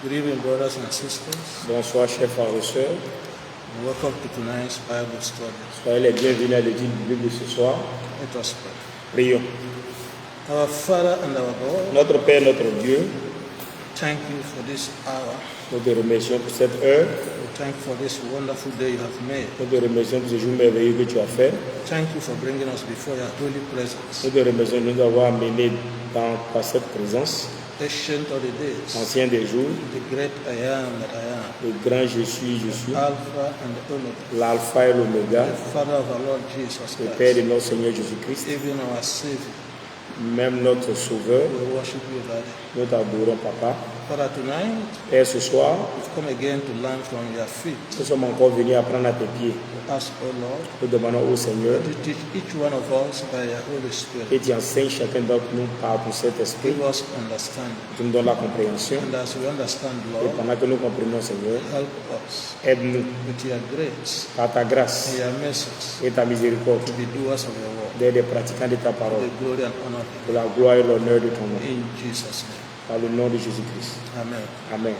Good evening, brothers and sisters. Bonsoir, chers frères et sœurs. Welcome to tonight's Bible study. Soyez les bienvenus à l'étude biblique de ce soir. Let us pray. Prions. Our Father and our God, Notre Père, notre Dieu, thank you for this hour. nous te remercions pour cette heure. We thank you for this wonderful day you have made. Nous te remercions pour ce jour merveilleux que tu as fait. Thank you for bringing us before your holy presence. Nous te remercions de nous avoir amenés dans cette présence. Ancient of the days, Ancien des jours, the great I am that I am, le grand je suis, Alpha and the Omega, l'alpha et l'oméga, the Father of our Lord Jesus le Père Christ, de notre Seigneur Jésus-Christ, even our Savior. même notre Sauveur. We worship you, Daddy. Nous t'adorons, Papa. Father, tonight, Et ce soir, we've come again to learn from your feet. nous sommes encore venus apprendre à tes pieds. We ask, O Lord, Nous demandons au Seigneur to teach each one of us by your Holy Spirit. et tu enseignes chacun d'entre nous par ton Saint-Esprit. Give us understanding. Tu nous donnes la compréhension. And as we understand, Et Lord, pendant que nous comprenons, Seigneur, help us aide-nous with your grace par ta grâce and your mercies et ta miséricorde to be doers of your word, d'être des pratiquants de ta for parole, the glory and honor of pour la gloire et l'honneur de ton nom. in Jesus' name. Par le nom de Jésus-Christ. Amen. Amen.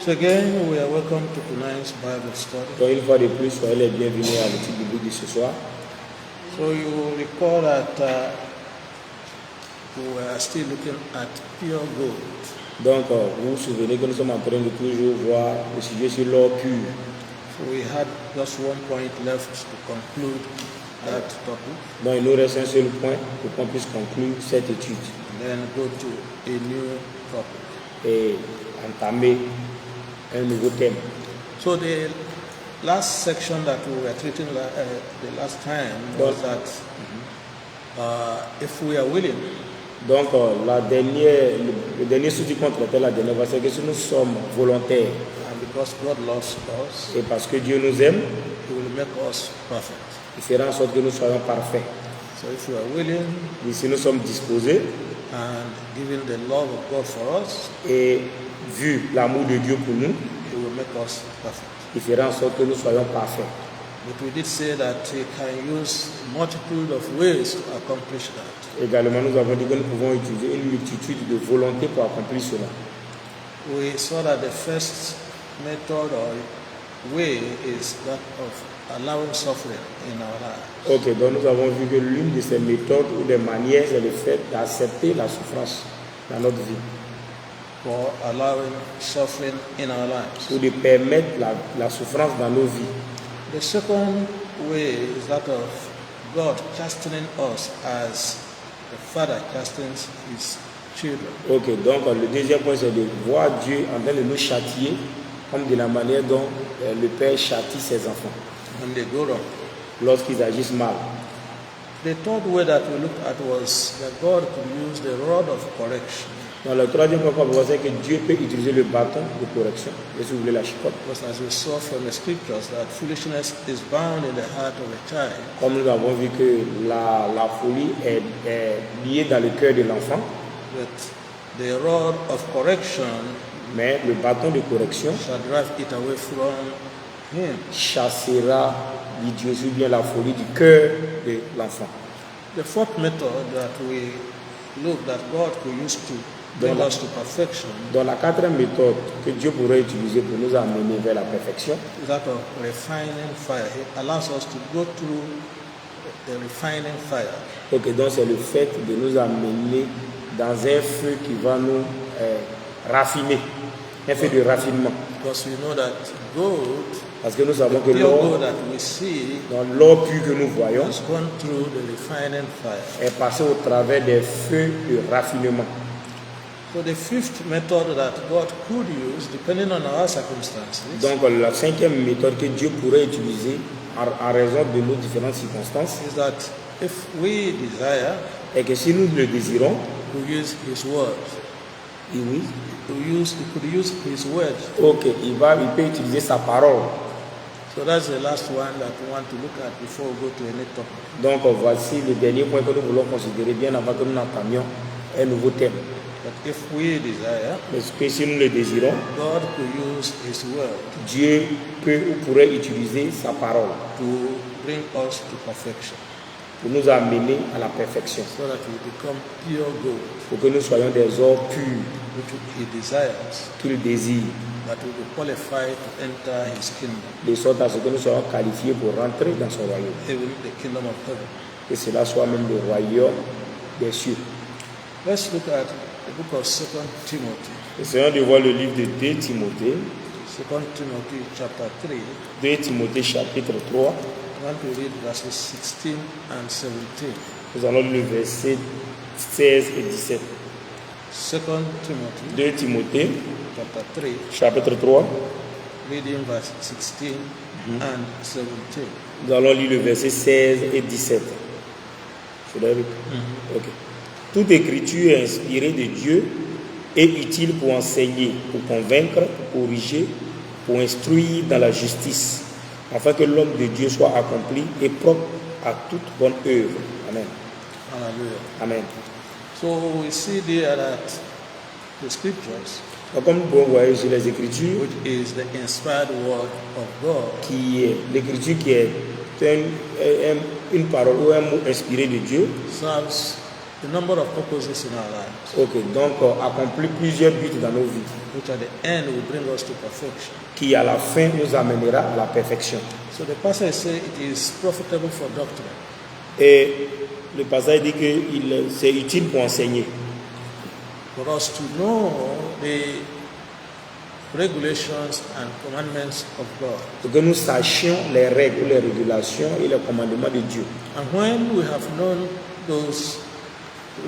So again, we are welcome to tonight's Bible study. Donc une fois de plus, soyez les bienvenus à l'étude biblique de ce soir. So you recall that we are still looking at pure gold. Donc vous vous souvenez que nous sommes en train de toujours voir le sujet sur l'or pur. So we had just one point left to conclude that topic, Donc il nous reste un seul point pour qu'on puisse conclure cette étude and then go to a new topic. et entamer un nouveau thème. So the last section that we were treating the last time was that if we are willing, Donc le dernier sujet qu'on traitait la dernière fois, c'est que si nous sommes volontaires and because God loves us, et parce que Dieu nous aime, He will make us perfect. il fera en sorte que nous soyons parfaits. So if we are willing Et si nous sommes disposés and given the love of God for us, et vu l'amour de Dieu pour nous, He will make us perfect. il fera en sorte que nous soyons parfaits. But we did say that He can use multitude of ways to accomplish that. Également, nous avons dit que nous pouvons utiliser une multitude de volontés pour accomplir cela. We saw that the first method or way is that of allowing suffering in our lives. Ok, donc nous avons vu que l'une de ces méthodes ou des manières, c'est le fait d'accepter la souffrance dans notre vie, For allowing suffering in our lives. ou de permettre la souffrance dans nos vies. The second way is that of God chastening us as the Father chastens His children. Ok, donc le deuxième point, c'est de voir Dieu en train de nous châtier, comme de la manière dont le Père châtie ses enfants, When they go wrong. lorsqu'ils agissent mal. The third way that we looked at was that God could use the rod of correction. Dans le troisième point qu'on voit, c'est que Dieu peut utiliser le bâton de correction, et si vous voulez la chicotte. Because as we saw from the scriptures that foolishness is bound in the heart of a child, Comme nous avons vu que la folie est liée dans le cœur de l'enfant, but the rod of correction mais le bâton de correction shall drive it away from him. chassera l'idiotie ou bien la folie du cœur de l'enfant. The fourth method that we looked that God could use to bring us to perfection Dans la quatrième méthode que Dieu pourrait utiliser pour nous amener vers la perfection, is that of refining fire. He allows us to go through the refining fire. ok, donc c'est le fait de nous amener dans un feu qui va nous raffiner, un feu de raffinement. Because we know that gold, Parce que nous savons que pure gold l'or, that we see, dans l'or pur que nous voyons, has gone through the refining fire. est passé au travers des feux de raffinement. So the fifth method that God could use, depending on our circumstances, Donc la cinquième méthode que Dieu pourrait utiliser en raison de nos différentes circonstances is that if we desire, est que si nous le désirons, to use His word. oui, He could use His word. ok, il peut utiliser sa parole. So that's the last one that we want to look at before we go to any topic. Donc voici le dernier point que nous voulons considérer bien avant que nous n'entamions un nouveau thème. But if we desire, Parce que si nous le désirons, God could use His word Dieu peut ou pourrait utiliser sa parole to bring us to perfection, pour nous amener à la perfection, so that we become pure gold. pour que nous soyons des ors purs. which he desires, qu'il désire, that we be qualified to enter his kingdom, de sorte à ce que nous soyons qualifiés pour rentrer dans son royaume. even the kingdom of heaven. Que cela soit même le royaume des cieux. Let's look at the book of 2 Timothy. Essayons de voir le livre de 2 Timothée, 2 Timothy chapter 3. 2 Timothée chapitre 3. I want to read verses 16 and 17. Nous allons lire le verset 16 et 17. 2 Timothy 2 Timothée chapter 3, chapitre 3. reading verse 16 and 17. Nous allons lire le verset 16 et 17. Je dois lire. Ok. Toute écriture est inspirée de Dieu et utile pour enseigner, pour convaincre, pour corriger, pour instruire dans la justice, afin que l'homme de Dieu soit accompli et propre à toute bonne œuvre. Amen. Hallelujah. Amen. So we see there that the scriptures, Donc, comme vous voyez sur les Écritures, which is the inspired word of God, qui est l'Écriture qui est une parole ou un mot inspiré de Dieu, serves a number of purposes in our lives, ok, donc accomplit plusieurs buts dans nos vies, which at the end will bring us to perfection. qui à la fin nous amènera à la perfection. So the passage says it is profitable for doctrine, Et le passage dit que c'est utile pour enseigner, for us to know the regulations and commandments of God. pour que nous sachions les règles, les régulations et les commandements de Dieu. And when we have known those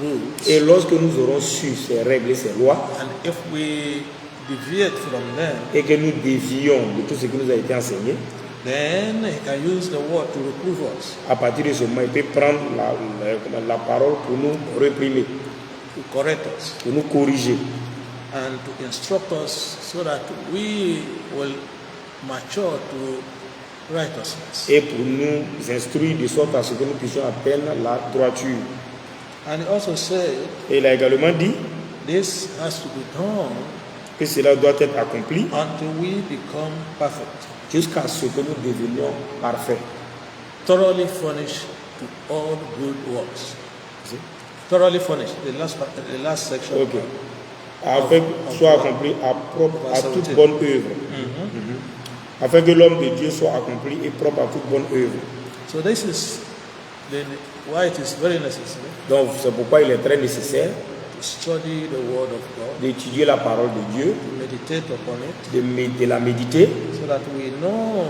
rules, Et lorsque nous aurons su ces règles et ces lois, and if we deviate from them, et que nous dévions de tout ce qui nous a été enseigné, then he can use the word to reprove us, à partir de ce moment, il peut prendre la parole pour nous réprimer, to correct us, pour nous corriger, and to instruct us so that we will mature to righteousness. et pour nous instruire de sorte à ce que nous puissions atteindre la droiture. And he also said Et il a également dit this has to be done que cela doit être accompli until we become perfect, jusqu'à ce que nous devenions parfaits, thoroughly furnished to all good works. Thoroughly furnished, the last section. ok, afin que soit accompli à toute bonne œuvre, afin que l'homme de Dieu soit accompli et propre à toute bonne œuvre. So this is why it is very necessary Donc c'est pourquoi il est très nécessaire to study the word of God, d'étudier la parole de Dieu, to meditate upon it, de la méditer, so that we know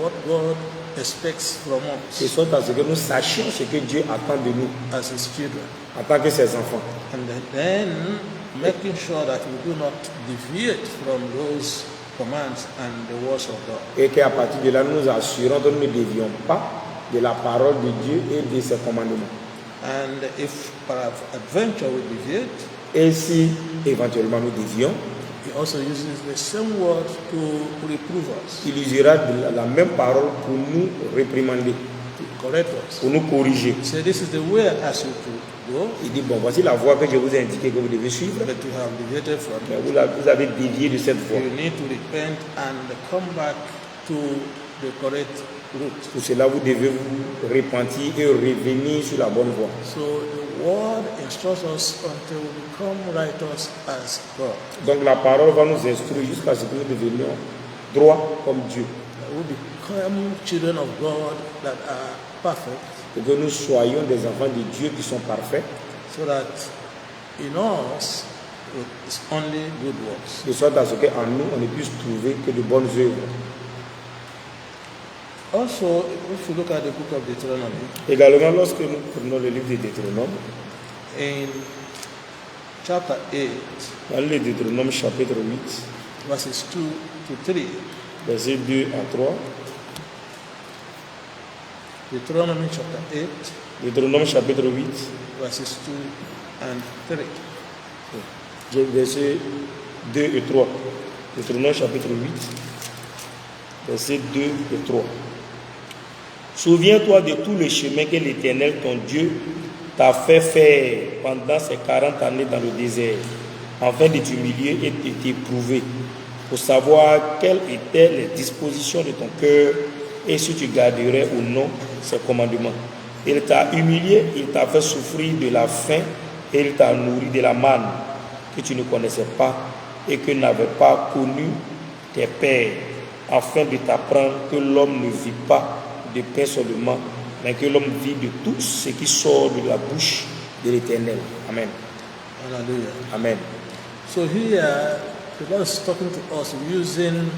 what God expects from de us sorte à ce que nous sachions ce que Dieu attend de nous as His children, en tant que ses enfants. and then making sure that we do not deviate from those commands and the words of God. Et qu'à partir de là, nous nous assurons que nous ne dévions pas de la parole de Dieu et de ses commandements. And if by adventure we deviate, Et si éventuellement nous dévions, He also uses the same word to reprove us, il usera de la même parole pour nous réprimander, to correct us. pour nous corriger. He said, "This is the way I ask you to go, Il dit, bon, voici la voie que je vous ai indiquée que vous devez suivre, but you have deviated from mais it. vous avez dévié de cette voie. You need to repent and come back to the correct route." Pour cela, vous devez vous repentir et revenir sur la bonne voie. So the word instructs us until we become righteous as God. Donc la parole va nous instruire jusqu'à ce que nous devenions droits comme Dieu, That we become children of God that are perfect, pour que nous soyons des enfants de Dieu qui sont parfaits, so that in us it's only good works. de sorte à ce qu'en nous, on ne puisse trouver que de bonnes œuvres. Also, if you look at the book of Deuteronomy, Également, lorsque nous prenons le livre de Deutéronome, in chapter 8, dans le Deutéronome chapitre 8, verses 2 to 3, versets 2 à 3, Deuteronomy chapter 8, Deutéronome chapitre 8, verses 2 and 3. versets 2 et 3. Deutéronome chapitre 8, versets 2 et 3. Souviens-toi de tout le chemin que l'Éternel, ton Dieu, t'a fait faire pendant ces 40 années dans le désert, afin de t'humilier et de t'éprouver, pour savoir quelles étaient les dispositions de ton cœur et si tu garderais ou non ses commandements. Il t'a humilié, il t'a fait souffrir de la faim et il t'a nourri de la manne, que tu ne connaissais pas et que n'avaient pas connu tes pères, afin de t'apprendre que l'homme ne vit pas de pain seulement, mais que l'homme vit de tout ce qui sort de la bouche de l'Éternel. Amen. Hallelujah. Amen. So here, the Lord is talking to us using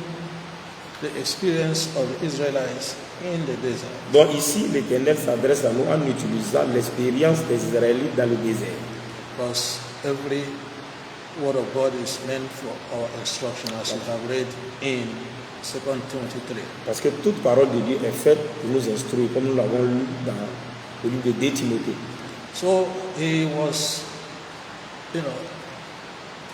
the experience of the Israelites in the desert. Donc ici, l'Éternel s'adresse à nous en utilisant l'expérience des Israélites dans le désert. Because every word of God is meant for our instruction, as we have read in 2 Timothy 3. Parce que toute parole de Dieu est faite pour nous instruire, comme nous l'avons lu dans le livre de 2 Timothée. So he was,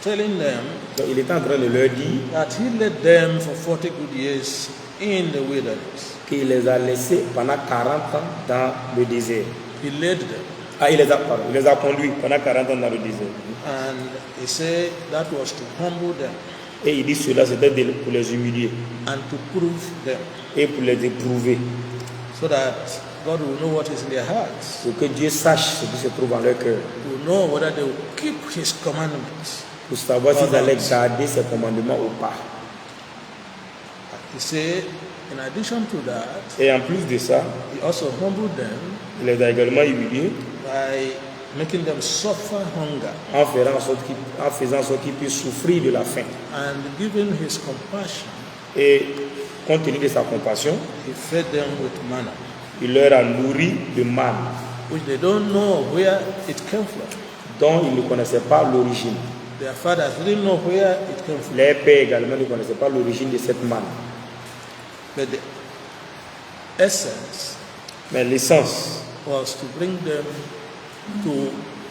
telling them Donc il est en train de leur dire that he led them for 40 good years in the wilderness. qu'il les a laissés pendant 40 ans dans le désert. He led them. Ah, il les a conduits pendant 40 ans dans le désert. And he said that was to humble them Et il dit cela, c'était pour les humilier and to prove them, et pour les éprouver, so that God will know what is in their hearts, pour que Dieu sache ce qui se trouve en leur cœur, to know whether they will keep his commandments. pour savoir s'ils allaient garder ses commandements ou pas. He said, in addition to that, Et en plus de ça, he also humbled them il les a également humiliés by making them suffer hunger en faisant en sorte qu'ils puissent souffrir de la faim. and giving his compassion. Et compte tenu de sa compassion, He fed them with manna, il leur a nourri de manne which they don't know where it came from. dont ils ne connaissaient pas l'origine. Their fathers didn't know where it came from. Les pères également ne connaissaient pas l'origine de cette manne. But the essence Mais l'essence, was to bring them to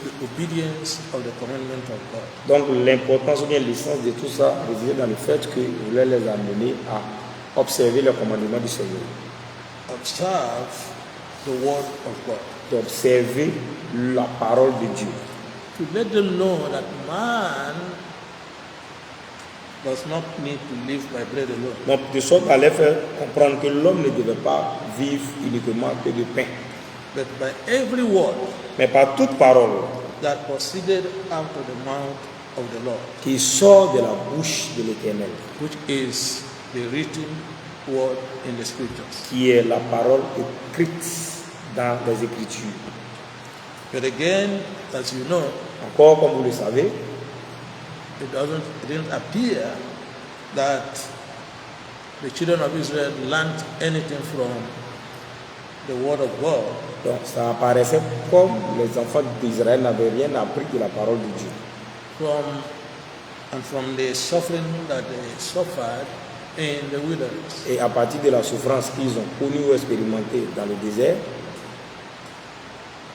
the obedience of the commandment of God. donc l'importance ou bien l'essence de tout ça résidait dans le fait qu'il voulait les amener à observer le commandement du Seigneur, Observe the word of God. d'observer la parole de Dieu, To let them know that man does not need to live by bread alone, donc de sorte à les faire comprendre que l'homme ne devait pas vivre uniquement que de pain, but by every word mais par toute parole that proceeded out of the mouth of the Lord, qui sort de la bouche de l'Éternel, which is the written word in the scriptures. qui est la parole écrite dans les Écritures. But again, as you know, Encore, comme vous le savez, it didn't appear that the children of Israel learned anything from the word of God, donc ça apparaissait comme les enfants d'Israël n'avaient rien appris de la parole de Dieu. from the suffering that they suffered in the wilderness. Et à partir de la souffrance qu'ils ont connue ou expérimentée dans le désert,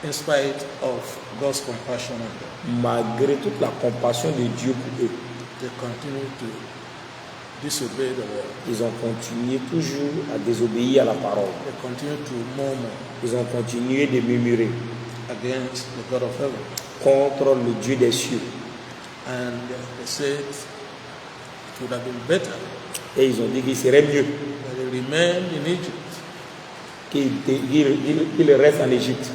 In spite of God's compassion on them, malgré toute la compassion de Dieu pour eux, they continue to disobey the word. ils ont continué toujours à désobéir à la parole. They continue to murmur Ils ont continué de murmurer against the God of heaven. contre le Dieu des cieux. And they said it would have been better Et ils ont dit qu'il serait mieux that they remained in Egypt qu'ils restent en Égypte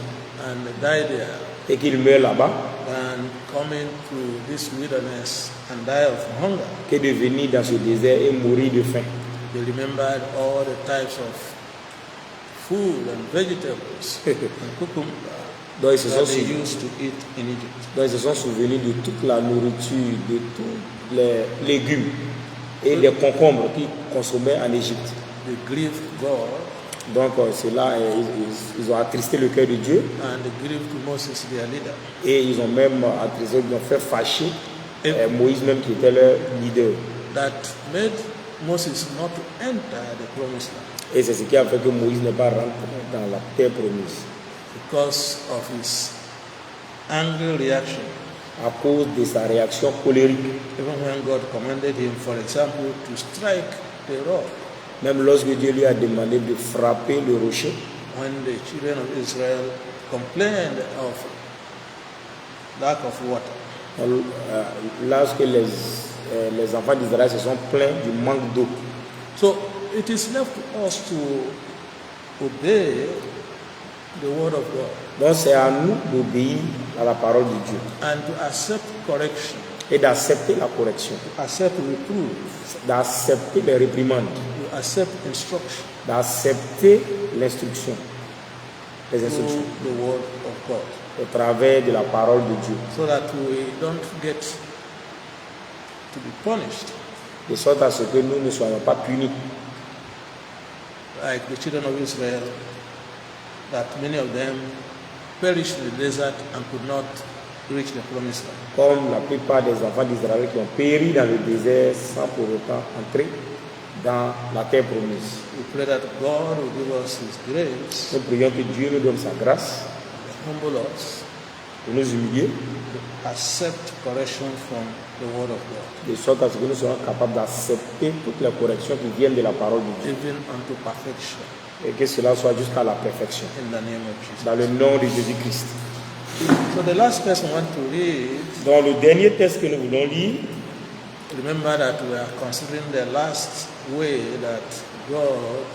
and die there et qu'ils meurent là-bas than coming to this wilderness and die of hunger. que de venir dans ce désert et mourir de faim. They remembered all the types of food and vegetables and cucumber Donc ils se that sont they souvenus. used to eat in Egypt. Donc ils se sont souvenus de toute la nourriture, de tous les légumes et des concombres qu'ils consommaient en Égypte. They grieved God Donc cela, ils ont attristé le cœur de Dieu and they grieved Moses, their leader. et ils ont même attristé, ils ont fait fâcher Moïse même qui était leur leader. That made Moses not to enter the promised land Et c'est ce qui a fait que Moïse n'est pas rentré dans la terre promise because of his angry reaction. à cause de sa réaction colérique. Even when God commanded him, for example, to strike the rock, Même lorsque Dieu lui a demandé de frapper le rocher, when the children of Israel complained of lack of water, lorsque les enfants d'Israël se sont plaints du manque d'eau. so it is left to us to obey the word of God Donc c'est à nous d'obéir à la parole de Dieu and to accept correction et d'accepter la correction, you accept reproof, d'accepter les réprimandes, you accept instruction d'accepter l'instruction, les through instructions the word of God, au travers de la parole de Dieu, so that we don't get to be punished de sorte à ce que nous ne soyons pas punis, like the children of Israel, that many of them perished in the desert and could not reach the promised land. comme la plupart des enfants d'Israël qui ont péri dans le désert sans pour autant entrer dans la terre promise. We pray that God will give us His grace, Nous prions que Dieu nous donne sa grâce humble us, pour nous humilier, to accept correction from the Word of God, de sorte à ce que nous soyons capables d'accepter toutes les corrections qui viennent de la parole de Dieu, even unto perfection, et que cela soit jusqu'à la perfection. in the name of Jesus. Dans le nom de Jésus-Christ. So the last verse I want to read, Dans le dernier texte que nous voulons lire, remember that we are considering the last way that God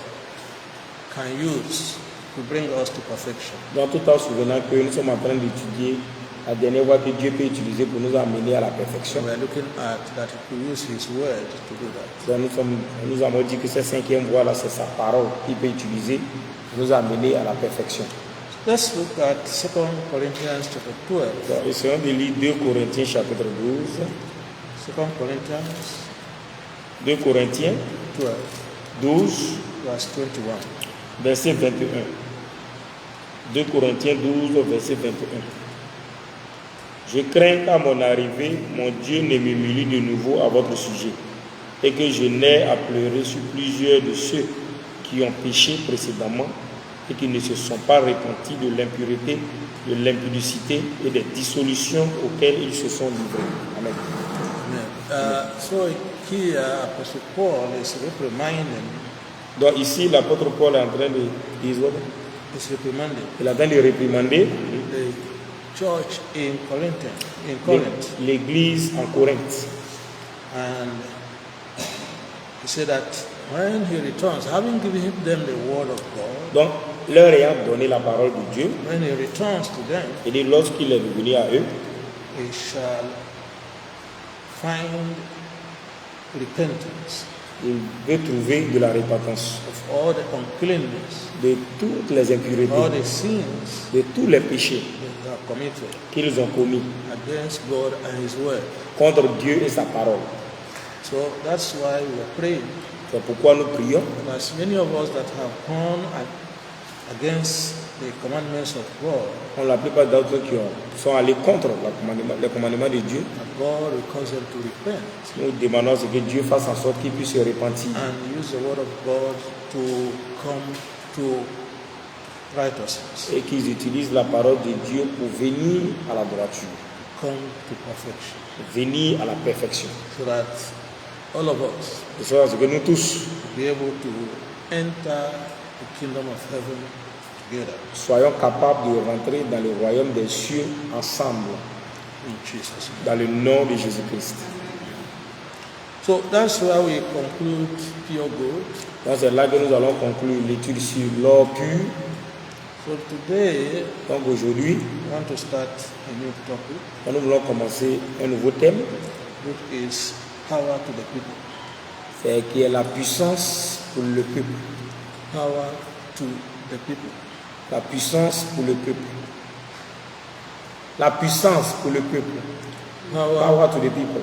can use to bring us to perfection. donc tout en souvenant que nous sommes en train d'étudier la dernière voie que Dieu peut utiliser pour nous amener à la perfection. We are looking at that He could use His Word to do that. Donc nous avons dit que cette cinquième voie-là, c'est sa parole qu'il peut utiliser pour nous amener à la perfection. Let's look at 2 Corinthians chapter 12. Donc, essayons de lire 2 Corinthiens chapitre 12. 2 Corinthians 2 Corinthiens 12, 12, verse 21. verset 21. 2 Corinthiens 12, verset 21. Je crains qu'à mon arrivée, mon Dieu ne m'humilie de nouveau à votre sujet, et que je n'ai à pleurer sur plusieurs de ceux qui ont péché précédemment et qui ne se sont pas repentis de l'impureté, de l'impudicité et des dissolutions auxquelles ils se sont livrés. Amen. Amen. So here, Apostle Paul is reprimanding, Donc ici, l'apôtre Paul est en train de dire, il est en train de réprimander the church in Corinth. l'église en Corinthe. And he said that when he returns, having given them the word of God, Donc, leur ayant donné la parole de Dieu, when he returns to them, et dit lorsqu'il est revenu à eux, he shall find repentance il veut trouver de la repentance of all the uncleanness, de toutes les impuretés, all the sins de tous les péchés they have committed qu'ils ont commis against God and His word. contre Dieu et sa parole. So that's why we are praying. C'est pourquoi nous prions. There's many of us that have gone against the commandments of God, Comme la plupart d'entre eux qui sont allés contre les commandements de Dieu, that God will cause them to repent nous demandons ce que Dieu fasse en sorte qu'ils puissent se repentir and use the word of God to come to righteousness, et qu'ils utilisent la parole de Dieu pour venir à la droiture, come to perfection, venir à la perfection. so that all of us De sorte à ce que nous tous be able to enter the kingdom of heaven together soyons capables de rentrer dans le royaume des cieux ensemble, in Jesus' name. dans le nom de Jésus-Christ. So that's where we conclude pure gold. Donc c'est là que nous allons conclure l'étude sur l'or pur. So today Donc aujourd'hui, we want to start a new topic, nous voulons commencer un nouveau thème, which is power to the people. c'est qui est la puissance pour le peuple. Power to the people. La puissance pour le peuple. La puissance pour le peuple. Power to the people.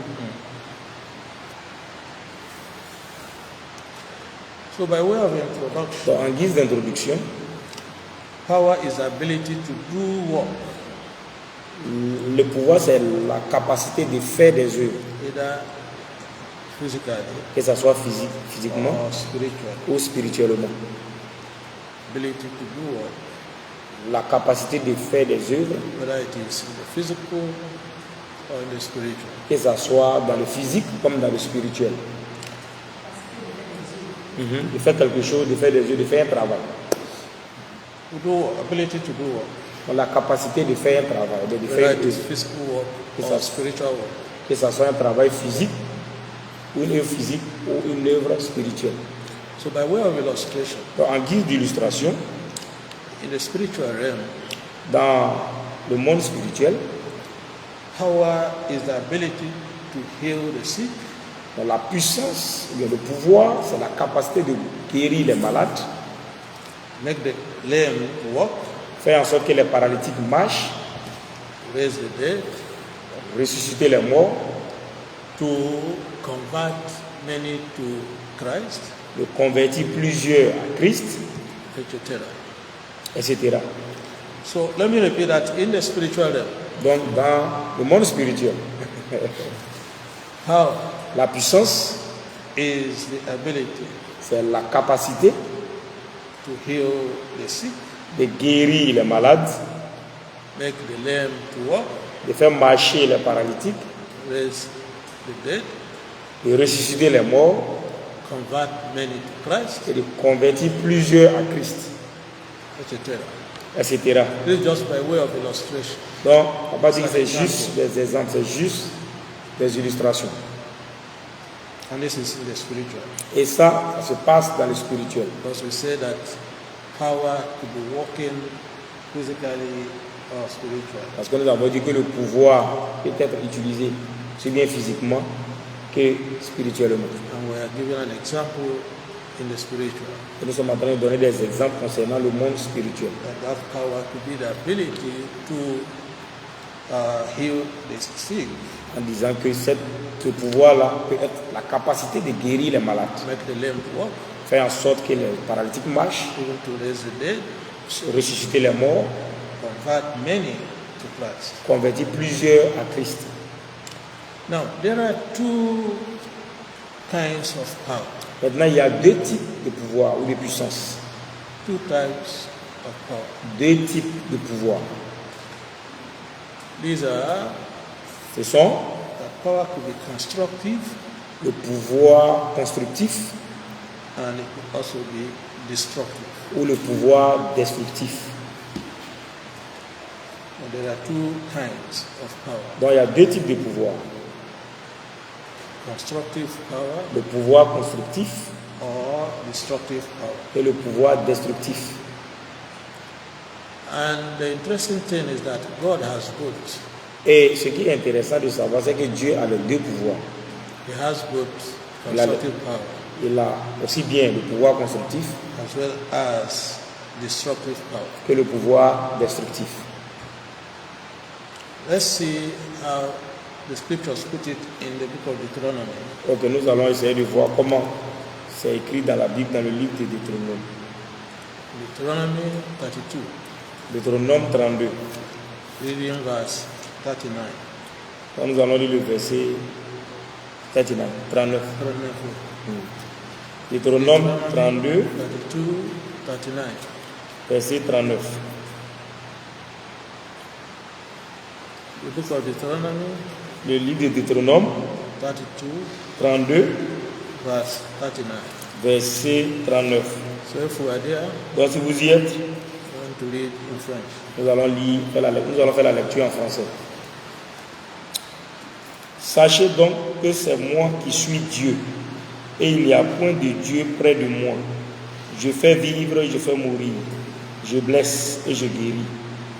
So by way of introduction, Donc en guise d'introduction, power is the ability to do work, le pouvoir c'est la capacité de faire des œuvres, either physically que ce soit physiquement or spiritually. ou spirituellement. Ability to do work, La capacité de faire des œuvres, whether it is in the physical or in the spiritual. que ce soit dans le physique comme dans le spirituel. De faire quelque chose, de faire des œuvres, de faire un travail. To do work, ability to do work, Donc, la capacité de faire un travail, de whether faire it is œuvre. physical work Yes, or sir. spiritual work. Que ce soit un travail physique, ou une œuvre physique, ou une œuvre spirituelle. So by way of illustration, Donc, en guise d'illustration, in the spiritual realm, dans le monde spirituel, power is the ability to heal the sick. Donc, la puissance, ou bien le pouvoir, c'est la capacité de guérir les malades, Make the lame walk. faire en sorte que les paralytiques marchent, Raise the dead. ressusciter les morts, To convert many to Christ, de convertir plusieurs à Christ, etc. etc. So let me repeat that in the spiritual realm, Donc, dans le monde spirituel, power la puissance, is the ability c'est la capacité to heal the sick, de guérir les malades, make the lame to walk, de faire marcher les paralytiques, raise the dead, de ressusciter les morts convert many to Christ, et de convertir plusieurs à Christ, etc. etc. This is just by way of illustration. Donc, on va dire que c'est juste des exemples, c'est juste des illustrations. And this is in the spiritual. Et ça se passe dans le spirituel. Because we say that power to be walking physically or spiritually. Parce que nous avons dit que le pouvoir peut être utilisé aussi bien physiquement que spirituellement. And we are giving an example in the spiritual. Et nous sommes en train de donner des exemples concernant le monde spirituel. That power could be the ability to heal the sick, En disant que ce pouvoir-là peut être la capacité de guérir les malades. make the lame to walk, Faire en sorte que les paralytiques marchent, even to raise the dead, ressusciter les morts, convert many to Christ. convertir plusieurs à Christ. Now, there are two kinds of power, Maintenant, il y a deux types de pouvoir ou de puissance. two types of power. Deux types de pouvoir. These are Ce sont the power could be constructive le pouvoir constructif and it could also be destructive. ou le pouvoir destructif. And there are two kinds of power. Donc, il y a deux types de pouvoir. Constructive power Le pouvoir constructif or destructive power. et le pouvoir destructif. And the interesting thing is that God has both. Et ce qui est intéressant de savoir, c'est que Dieu a les deux pouvoirs. He has both Il a, constructive power il a aussi bien le pouvoir constructif as well as destructive power. que le pouvoir destructif. Let's see how the scriptures put it in the book of Deuteronomy. Donc nous allons essayer de voir comment c'est écrit dans la Bible, dans le livre de Deutéronome. Deuteronomy 32, Deutéronome 32. reading verse 39. Donc nous allons lire le verset 39. 39. Deutéronome 32, 32, 39. verset 39. The book of Deuteronomy Le livre de Deutéronome 32, 32, verse 39. verset 39. So if we are there, Donc si vous y êtes, I want to read in French. nous allons faire la lecture en français. Sachez donc que c'est moi qui suis Dieu, et il n'y a point de Dieu près de moi. Je fais vivre, je fais mourir. Je blesse et je guéris.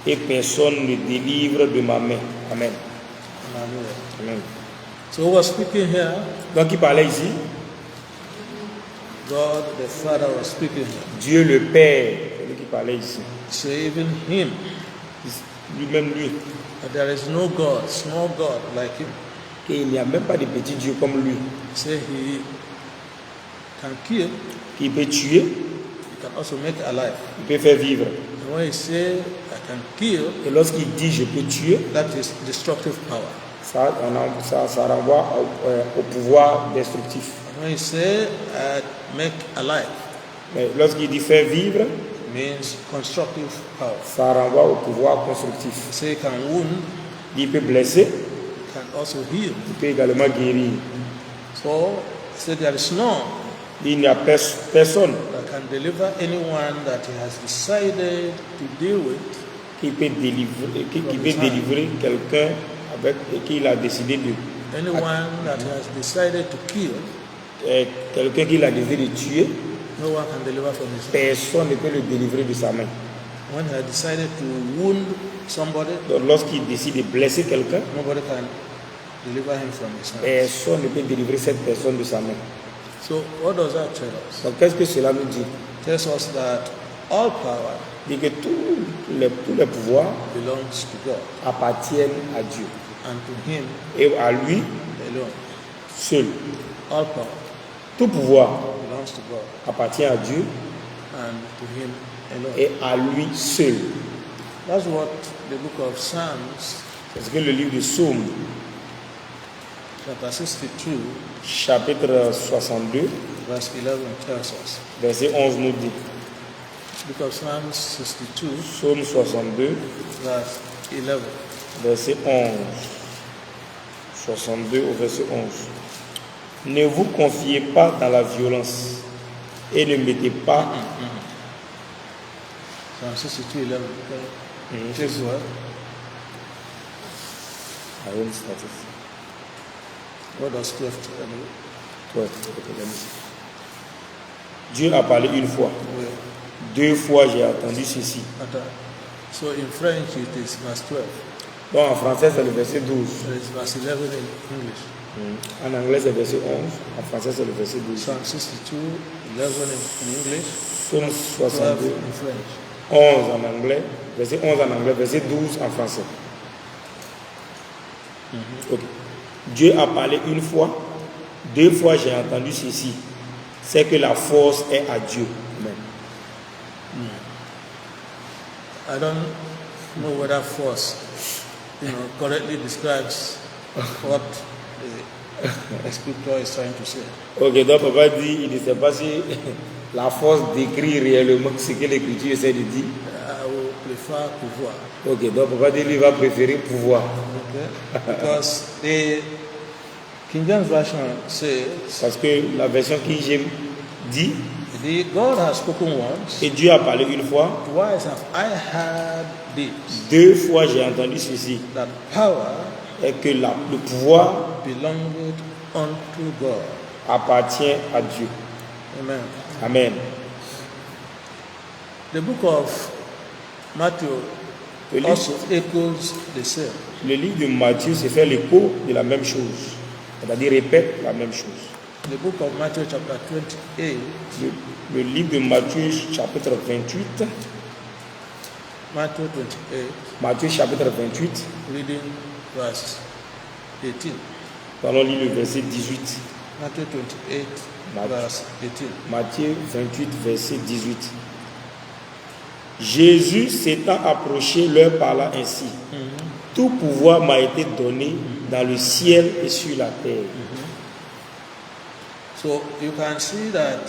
Et personne ne délivre de ma main. Amen. Hallelujah. Amen. So who was speaking here? Donc il parlait ici, God the Father was speaking here. Dieu le Père, c'est lui qui parlait ici. So even him, Lui-même lui. that there is no God, small God like him. Et il n'y a même pas de petit Dieu comme lui, Say he can kill, qui peut tuer, he can also make alive. il peut faire vivre. And when he say I can kill, Et lorsqu'il dit je peux tuer, that is destructive power. ça renvoie au pouvoir destructif. And when he say I make alive, Mais lorsqu'il dit faire vivre, means constructive power. ça renvoie au pouvoir constructif. He say he can wound, Il peut blesser, he can also heal. il peut également guérir. So he said there is none Il n'y a personne that can deliver anyone that he has decided to deal with qui peut délivrer quelqu'un avec et qu'il a décidé de anyone that he has decided to kill. quelqu'un qu'il a décidé de tuer, No one can deliver from his hand. personne ne peut le délivrer de sa main. When he has decided to wound somebody, Donc lorsqu'il décide de blesser quelqu'un, nobody can deliver him from his hand. Personne ne peut délivrer cette personne de sa main. So what does that tell us? Donc qu'est-ce que cela nous dit? It tells us that all power Dit que tous les pouvoirs belongs to God appartiennent à Dieu and to him et à lui alone. seul. All power Tout pouvoir belongs to God appartient à Dieu and to him alone. et à lui seul. That's what the book of Psalms, C'est ce que le livre de Psaume, chapter 62, chapitre 62, verse 11 tells us. verset 11 nous dit. Book of Psalms 62, Psaume 62, verse 11. verset 11. 62 au verset 11. Ne vous confiez pas dans la violence et ne mettez pas. Psalm 62, 11. Okay. Take the word. I won't start it. What does 12 tell you? 12. Okay, let me see. Dieu a parlé une fois. Oui. Deux fois j'ai entendu ceci. Attends. So in French it is verse 12. Donc en français c'est le verset 12. There is verse 11 in English. En anglais c'est le verset 11. En français c'est le verset 12. Psalm 62, 11 in English, Psaume 12 62. in French. 11 en anglais. Verset 11 en anglais. Verset 12 en français. Ok. Dieu a parlé une fois. Deux fois j'ai entendu ceci. C'est que la force est à Dieu. Amen. I don't know whether force, correctly describes what the scripture is trying to say. Ok, donc papa dit, il ne sait pas si la force décrit réellement ce que l'écriture essaie de dire. I will prefer pouvoir. Ok, donc papa dit, lui va préférer pouvoir. Okay? Because the King James Version says, Parce que la version King James dit, God has spoken once, et Dieu a parlé une fois. twice have I heard this, Deux fois j'ai entendu ceci. that power Et que le pouvoir belonged unto God. appartient à Dieu. Amen. Amen. The book of Matthew Le livre, also echoes the same. le livre de Matthieu se fait l'écho de la même chose. C'est-à-dire répète la même chose. The book of Matthew chapter 28, Le livre de Matthieu chapitre 28. Matthew 28, Matthieu chapitre 28. reading verse 18. Allons lire le verset 18. Matthew 28, Matthew. verse 18. Matthieu 28, verset 18. Jésus s'étant approché leur parla ainsi. Tout pouvoir m'a été donné dans le ciel et sur la terre. So you can see that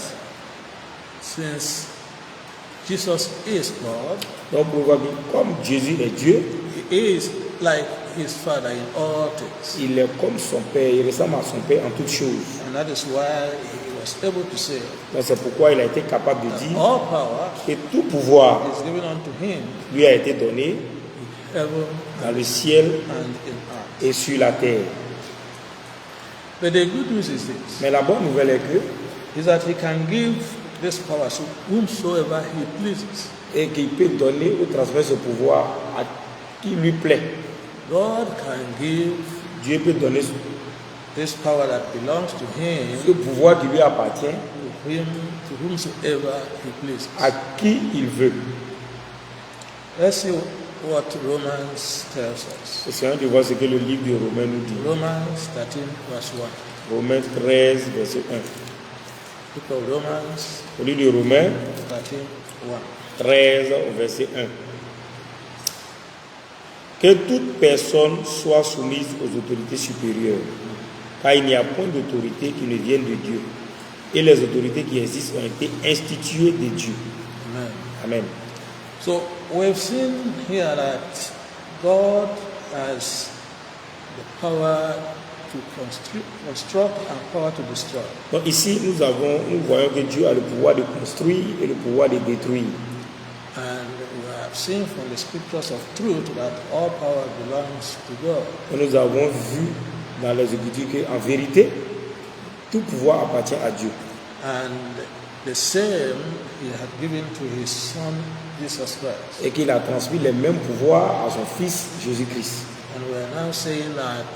since Jesus is God, Donc vous voyez, comme Jésus est Dieu, he is like his Father in all things. il est comme son Père, il ressemble à son Père en toutes choses. And that is why he was able to say, Donc c'est pourquoi il a été capable de dire all power que tout pouvoir is given unto him lui a été donné in heaven dans le ciel and in earth. et sur la terre. But the good news is this, Mais la bonne nouvelle est que is that he can give this power to whomsoever he pleases. et qu'il peut donner ou transmettre ce pouvoir à qui lui plaît. God can give Dieu peut donner this power that belongs to him ce pouvoir qui lui appartient to whomsoever he pleases. à qui il veut. Let's see what Romans tells us. C'est un de voir ce que le livre de Romains nous dit. Romans 13, verse 1. Romains 13, verset 1. Book of Romans Au livre de Romains 13, 1. 13, au verset 1. Que toute personne soit soumise aux autorités supérieures, car il n'y a point d'autorité qui ne vienne de Dieu. Et les autorités qui existent ont été instituées de Dieu. Amen. Amen. So we've seen here that God has the power to construct and power to destroy. Donc ici, nous voyons que Dieu a le pouvoir de construire et le pouvoir de détruire. And we have seen from the scriptures of truth that all power belongs to God. Et nous avons vu dans les Écritures qu'en vérité, tout pouvoir appartient à Dieu. And the same he had given to his son Jesus Christ. Et qu'il a transmis les mêmes pouvoirs à son Fils Jésus-Christ. And we are now saying that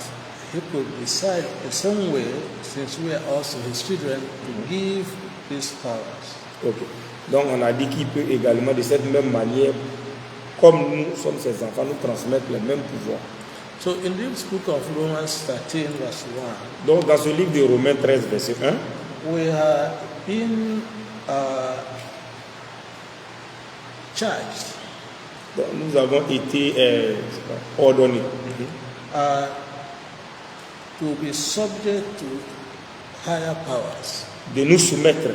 he could decide in some way, since we are also his children, to give these powers. Ok. Donc on a dit qu'il peut également de cette même manière, comme nous sommes ses enfants, nous transmettre les mêmes pouvoirs. So in this book of Romans 13, verse 1, Donc dans ce livre de Romains 13, verset 1, we have been charged donc, nous avons été ordonnés to be subject to higher powers. de nous soumettre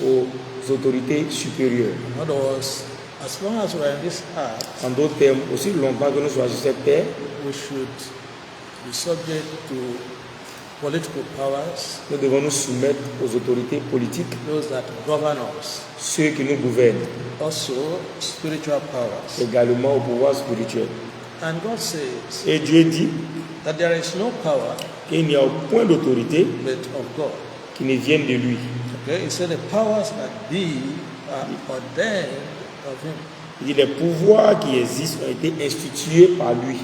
aux autorités supérieures. In other words, as long as we are in this earth, En d'autres termes, aussi longtemps que nous soyons sur cette terre, we should be subject to political powers, nous devons nous soumettre aux autorités politiques, those that govern us, ceux qui nous gouvernent, also spiritual powers. également au pouvoir spirituel. And God says Et Dieu dit that there is no power qu'il n'y a aucun d'autorité but of God. qui ne vienne de lui. Okay, he said the powers that be are ordained of him. Il dit les pouvoirs qui existent ont été institués par lui.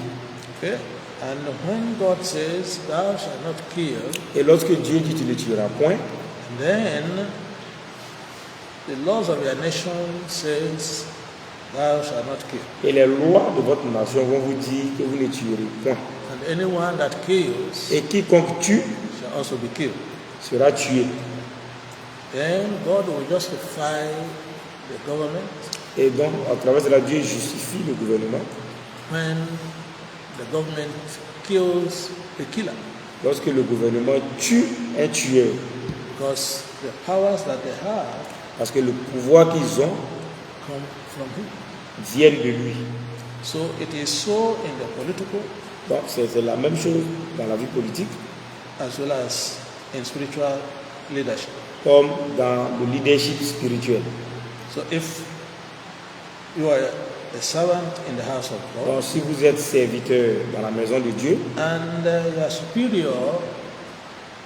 Okay, and when God says, "Thou shalt not kill," Et lorsque Dieu dit tu ne tueras point, then the laws of your nation says, "Thou shalt not kill," et les lois de votre nation vont vous dire que vous ne tuerez point. and anyone that kills Et quiconque tue shall also be killed. sera tué. Then God will justify the government Et donc, à travers cela, Dieu justifie le gouvernement when the government kills the killer, lorsque le gouvernement tue un tueur. because the powers that they have Parce que le pouvoir qu'ils ont come from him. viennent de lui. So it is so in the political Donc, c'est la même chose dans la vie politique, as well as in spiritual leadership. comme dans le leadership spirituel. So if you are a servant in the house of God Donc, si vous êtes serviteur dans la maison de Dieu and your superior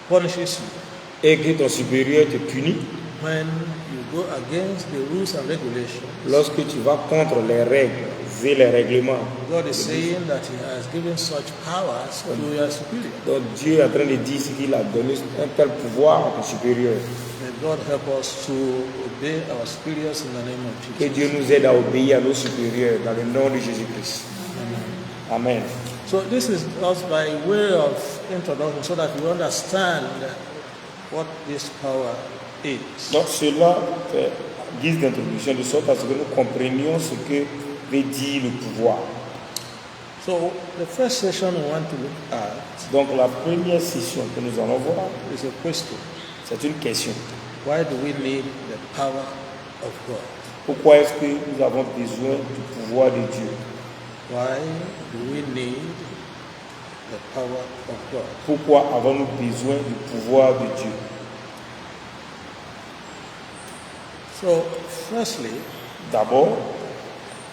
punishes you et que ton supérieur te punit, when you go against the rules and regulations, lorsque tu vas contre les règles et les règlements, God is saying that He has given such powers to your superior. donc Dieu est en train de dire qu'il a donné un tel pouvoir à ton supérieur. May God help us to obey our superiors in the name of Que Jesus. Dieu nous aide à obéir à nos supérieurs dans le nom de Jésus-Christ. Amen. So this is just by way of introduction so that we understand what this power is. Donc cela fait guise d'introduction de sorte à ce que nous comprenions ce que veut dire le pouvoir. So the first session we want to look at Donc la première session que nous allons voir, is a question. c'est une question. Why do we need the power of God? Pourquoi est-ce que nous avons besoin du pouvoir de Dieu? Why do we need the power of God? Pourquoi avons-nous besoin du pouvoir de Dieu? So firstly, D'abord,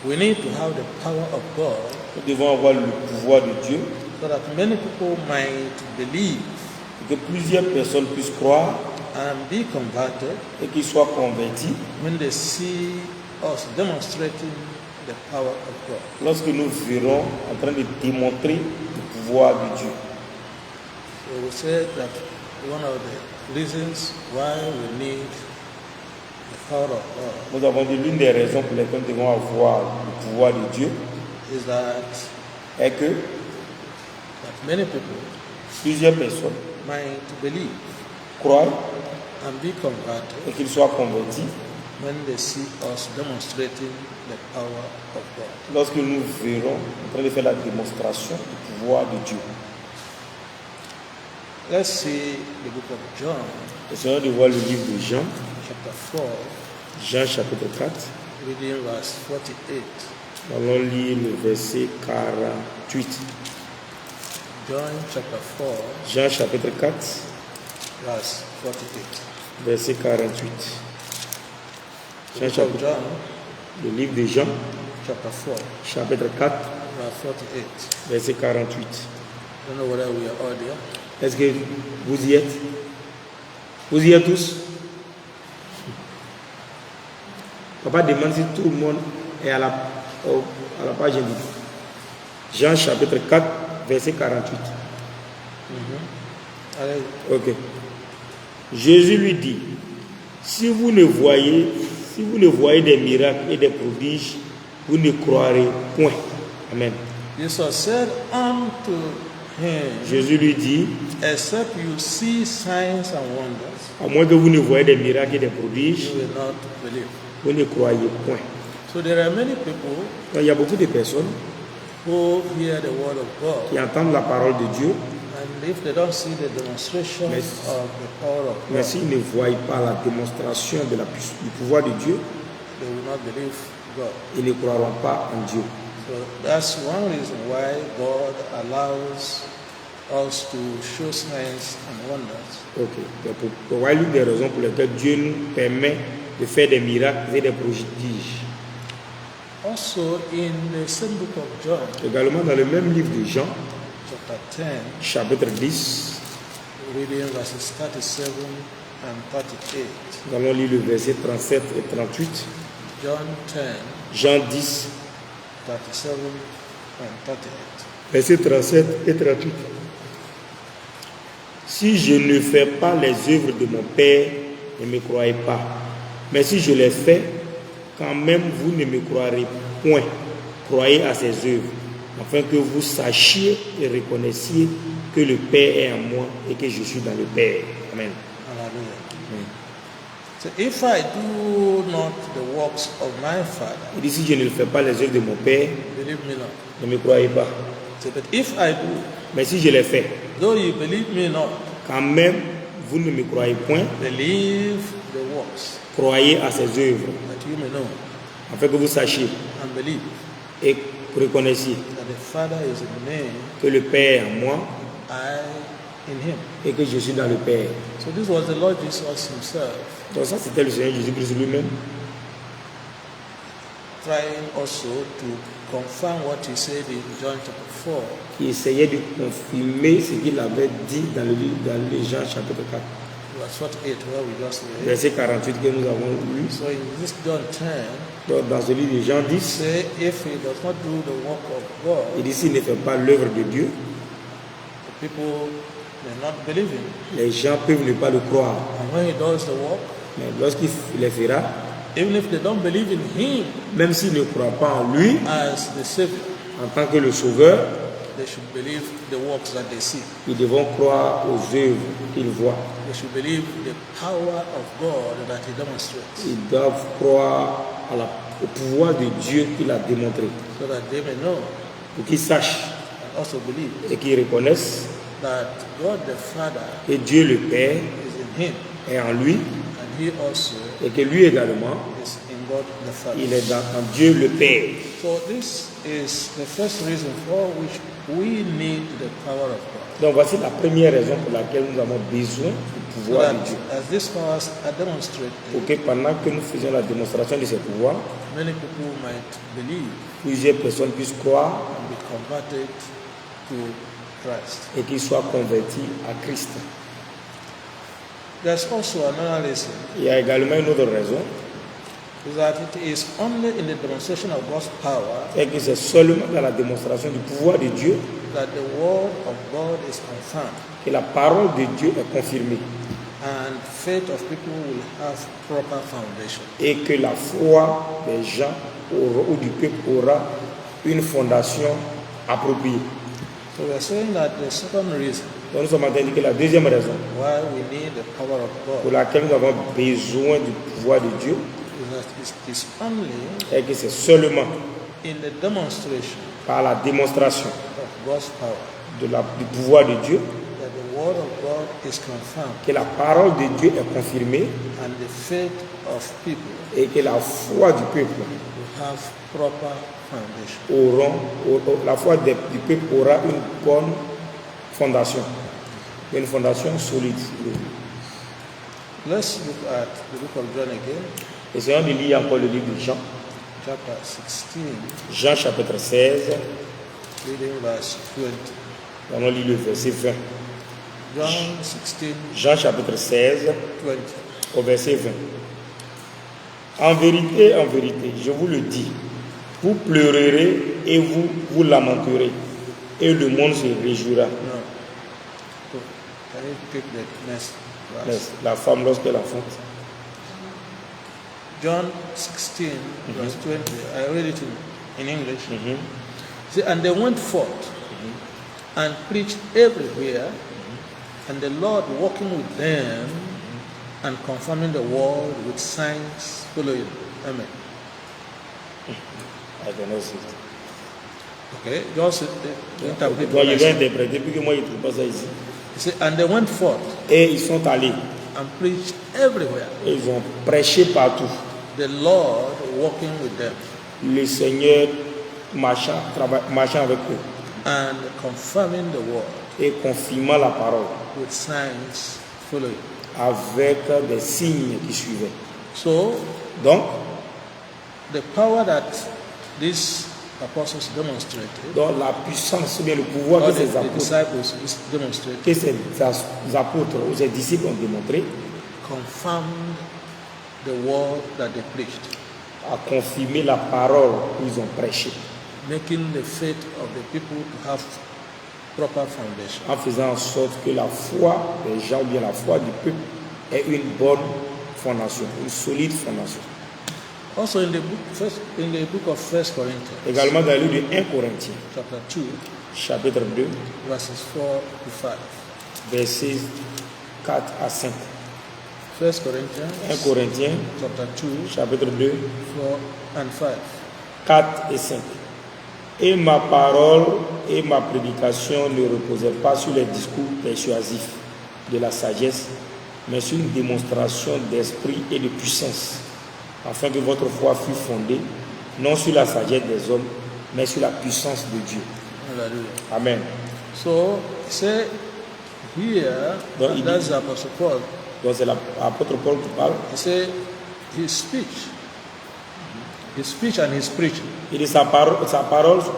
we need to have the power of God nous devons avoir le pouvoir de Dieu so that many people might believe pour que plusieurs personnes puissent croire and be converted et qu'ils soient convertis when they see us demonstrating the power of God. lorsque nous verrons en train de démontrer le pouvoir de Dieu. So we say that one of the reasons why we need the power of God Nous avons dit l'une des raisons pour lesquelles nous devons avoir le pouvoir de Dieu is that est que many people plusieurs personnes might believe croient and be converted et qu'ils soient convertis when they see us demonstrating the power of God. lorsque nous verrons en train de faire la démonstration du pouvoir de Dieu. Let's see the book of John, Essayons de voir le livre de Jean, chapter 4, Jean chapitre 4. reading verse 48. Allons lire le verset 48. John chapter 4, Jean chapitre 4, verse 48. verset 48. The Jean book of chapitre, John, le livre de Jean, chapter 4, chapitre 4, verse 48. verset 48. I don't know whether we are all there. Est-ce que vous y êtes? Vous y êtes tous? Papa demande si tout le monde est à la page indiquée. Jean chapitre 4, verset 48. Allez. Ok. Jésus lui dit, si vous ne voyez des miracles et des prodiges, vous ne croirez point. Amen. Jesus said unto him, Jésus lui dit, except you see signs and wonders, à moins que vous ne voyez des miracles et des prodiges, you will not believe. vous ne croyez point. So there are many people Donc, il y a beaucoup de personnes who hear the word of God, qui entendent la parole de Dieu, and if they don't see the demonstration Mais- of the power of mais God, s'ils ne voient pas la démonstration du pouvoir de Dieu, they will not believe God. ils ne croiront pas en Dieu. So that's one reason why God allows us to show signs and wonders. Ok. Donc, pour voir l'une des raisons pour lesquelles Dieu nous permet de faire des miracles et des prodiges. Also in the same book of John, Également dans le même livre de Jean, chapter 10, chapitre 10, reading verses 37 and 38. nous allons lire le verset 37 et 38. John 10, Jean 10, 37 and 38. verset 37 et 38. Si je ne fais pas les œuvres de mon Père, ne me croyez pas. Mais si je les fais, quand même vous ne me croirez point. Croyez à ses œuvres, afin que vous sachiez et reconnaissiez que le Père est en moi et que je suis dans le Père. Amen. Hallelujah. So if I do not the works of my Father, Il dit, si je ne fais pas les œuvres de mon Père, believe me not. ne me croyez pas. So, but if I do, Mais si je les fais, though you believe me not, quand même vous ne me croyez point, believe the works, croyez à ses œuvres, that you may know afin que vous sachiez and believe et reconnaissiez that the Father is in me, que le Père est en moi I in him. et que je suis dans le Père. So this was the Lord Jesus himself Donc ça, c'était le Seigneur Jésus-Christ lui-même trying also to confirm what he said in John chapter 4, qui essayait de confirmer ce qu'il avait dit dans le livre, dans les Jean chapitre 4, verse 48, where we just read. verset 48 que nous avons lu. So in this John 10, Donc, dans ce livre de Jean 10, say if he does not do the work of God, il dit s'il ne fait pas l'œuvre de Dieu, the people may not believe him. les gens peuvent ne pas le croire. And when he does the work, Mais lorsqu'il les fera, even if they don't believe in him même s'ils ne croient pas en lui as the Savior, en tant que le Sauveur, they should believe the works that they see. ils devront croire aux œuvres qu'ils voient. They should believe the power of God that he demonstrates, Ils doivent croire au pouvoir de Dieu qu'il a démontré, so that they may know pour qu'ils sachent and also believe et qu'ils reconnaissent that God the Father que Dieu le Père is in him, est en lui and he also et que lui également, is in God the Father. il est en Dieu le Père. So this is the first reason for which we need the power of God. Donc voici la première raison pour laquelle nous avons besoin du So pouvoir de that Dieu. as these powers are demonstrated, Pour que pendant que nous faisions la démonstration de ce pouvoir, many people might believe plusieurs personnes puissent croire and be converted to Christ. et qu'ils soient convertis à Christ. There's also another reason, Il y a également une autre raison, is that it is only in the demonstration of God's power c'est que c'est seulement dans la démonstration du pouvoir de Dieu that the word of God is confirmed que la parole de Dieu est confirmée and faith of people will have proper foundation. et que la foi des gens ou du peuple aura une fondation appropriée. So we are saying that the second reason Donc nous sommes en train de dire que la deuxième raison why we need the power of pour God laquelle nous avons besoin du pouvoir de Dieu is that it is only est que c'est seulement in the demonstration par la démonstration of God's power du pouvoir de Dieu that the word of God is confirmed que la parole de Dieu est confirmée and the faith of people et que la foi du peuple will have proper foundation. la foi du peuple aura une bonne fondation, une fondation solide. Let's look at the book of John again, Essayons de lire encore le livre de Jean, chapter 16, Jean chapitre 16, reading verse 20. on va lire le verset 20. John 16, Jean chapitre 16, 20. au verset 20. En vérité, je vous le dis, vous pleurerez et vous lamenterez, et le monde se réjouira. No. Can you pick the next verse? Yes, la femme lorsqu'elle enfante. John 16, verse 20. I read it in English. Mhm. See, and they went forth and preached everywhere, and the Lord walking with them and confirming the word with signs following. Amen. I cannot see it. Okay, just interpret Toi, what je I vais said. interpréter, puisque moi, je ne trouve pas ça ici. See, and they went forth Et ils sont allés, and preached everywhere, et ils ont prêché partout. the Lord walking with them Le Seigneur marchant avec eux and confirming the word et confirmant la parole with signs following. avec des signes qui suivaient. So, Donc, the power that these apostles demonstrated, dans la puissance, ou bien le pouvoir or que the ces apôtres, disciples demonstrated, que ces apôtres ou ces disciples ont démontré, confirmed the word that they preached, a confirmé la parole qu'ils ont prêchée, making the faith of the people to have proper foundation. en faisant en sorte que la foi des gens, ou bien la foi du peuple, ait une bonne fondation, une solide fondation. Also in the book of 1 Corinthians, Également dans le livre de 1 Corinthiens, chapter 2, chapitre 2, verses 4 to 5. versets 4 à 5. 1 1 Corinthians, Corinthiens, chapter 2, chapitre 2, 4 and 5. 4 et 5. Et ma parole et ma prédication ne reposaient pas sur les discours persuasifs de la sagesse, mais sur une démonstration d'esprit et de puissance, afin que votre foi fût fondée, non sur la sagesse des hommes, mais sur la puissance de Dieu. Hallelujah. Amen. So, say here, Donc, il that's dit- the Apostle Paul. Donc c'est l'apôtre Paul qui parle. He said his speech and his preaching, Il dit sa parole,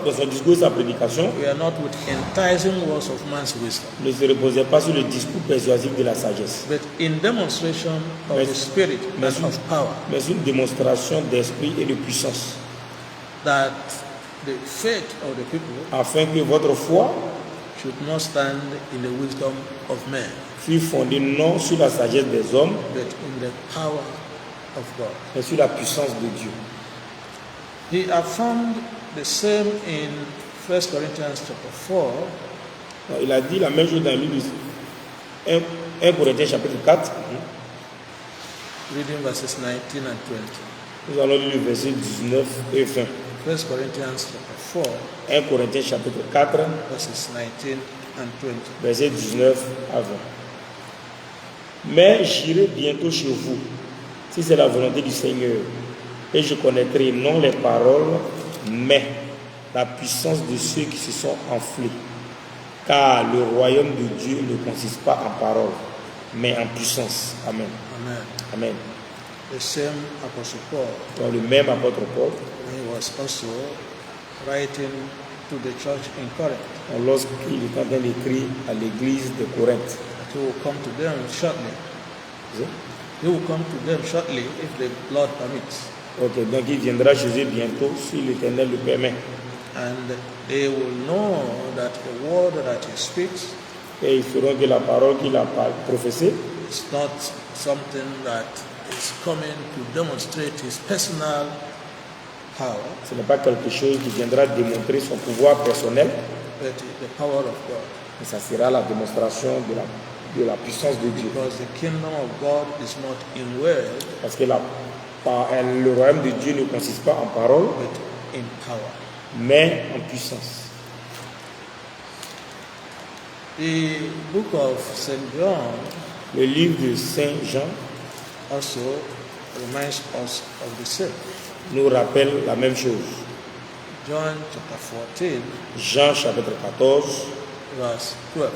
dans son discours et sa prédication, we are not with enticing words of man's wisdom, ne se reposait pas sur le discours persuasif de la sagesse, but in demonstration of Mais- the Spirit mais- and of power, mais une démonstration d'esprit et de puissance, that the faith of the people afin que votre foi should not stand in the wisdom of men, fût fondée non sur la sagesse des hommes, but in the power of God. mais sur la puissance de Dieu. He affirmed the same in 1 Corinthians chapter 4, Donc, il a dit la même chose dans le livre de 1 Corinthiens chapitre 4. reading verses 19 and 20. Nous allons lire le verset 19 et 20. 1 Corinthians chapter 4, 1 Corinthiens chapitre 4, verses 19 and 20. verset 19 à 20. Mais j'irai bientôt chez vous, si c'est la volonté du Seigneur, et je connaîtrai non les paroles, mais la puissance de ceux qui se sont enflés. Car le royaume de Dieu ne consiste pas en paroles, mais en puissance. Amen. Amen. Amen. The same Apostle Paul, Donc le même apôtre Paul, he was also writing to the church in Corinth. lorsqu'il est en train d'écrire à l'église de Corinthe, That he will come to them shortly. vous He will come to them shortly if the Lord permits. ok, donc il viendra chez eux bientôt si l'Éternel le permet. And they will know that the word that he speaks Et ils feront que la parole qu'il a prophétisée is not something that is coming to demonstrate his personal power, ce n'est pas quelque chose qui viendra démontrer son pouvoir personnel, but the power of God. mais ça sera la démonstration de la puissance de Dieu. Because the kingdom of God is not in word, Parce que le royaume de Dieu ne consiste pas en parole, but in power. mais en puissance. The book of St. John Le livre de Saint Jean also reminds us of the same. nous rappelle la même chose. John chapter 14, Jean chapitre 14, verse 12.